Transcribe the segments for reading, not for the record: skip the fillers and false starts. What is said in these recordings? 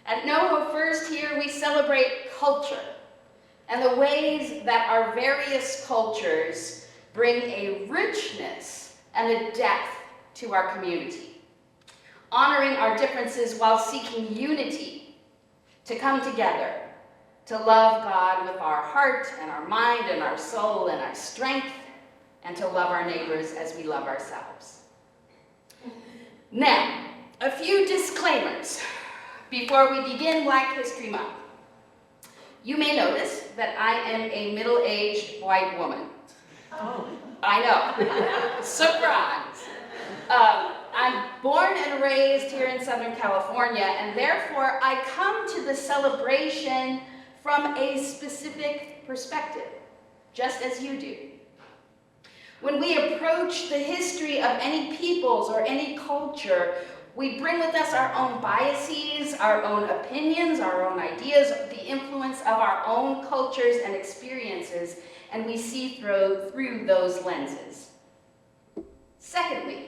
At NoHo First here, we celebrate culture and the ways that our various cultures bring a richness and a depth to our community, honoring our differences while seeking unity to come together, to love God with our heart and our mind and our soul and our strength, and to love our neighbors as we love ourselves. Now, a few disclaimers before we begin Black History Month. You may notice that I am a middle-aged white woman. Oh. I know. Surprise. I'm born and raised here in Southern California, and therefore I come to the celebration from a specific perspective, just as you do. When we approach the history of any peoples or any culture, we bring with us our own biases, our own opinions, our own ideas, the influence of our own cultures and experiences, and we see through those lenses. Secondly,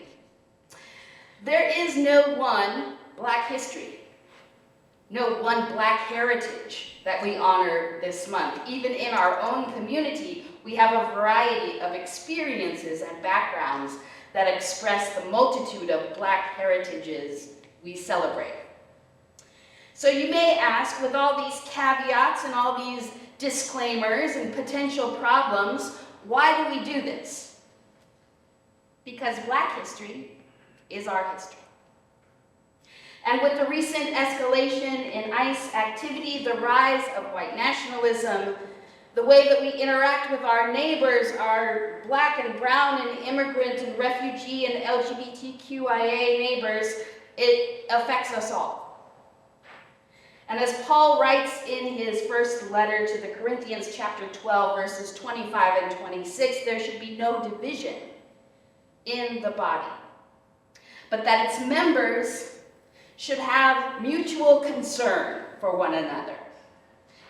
there is no one Black history, no one Black heritage that we honor this month. Even in our own community, we have a variety of experiences and backgrounds that express the multitude of Black heritages we celebrate. So you may ask, with all these caveats and all these disclaimers and potential problems, why do we do this? Because Black history is our history. And with the recent escalation in ICE activity, the rise of white nationalism, the way that we interact with our neighbors, our Black and brown and immigrant and refugee and LGBTQIA neighbors, it affects us all. And as Paul writes in his first letter to the Corinthians chapter 12, verses 25 and 26, there should be no division in the body, but that its members should have mutual concern for one another.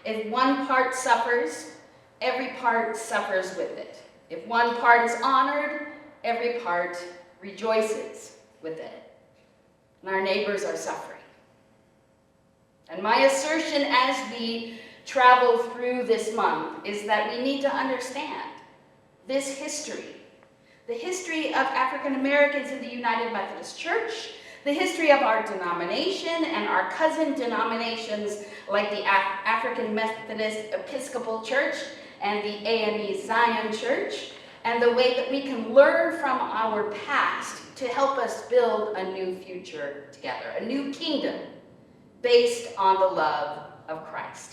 If one part suffers, every part suffers with it. If one part is honored, every part rejoices with it. And our neighbors are suffering. And my assertion as we travel through this month is that we need to understand this history, the history of African Americans in the United Methodist Church, the history of our denomination and our cousin denominations like the African Methodist Episcopal Church and the AME Zion Church, and the way that we can learn from our past to help us build a new future together, a new kingdom based on the love of Christ.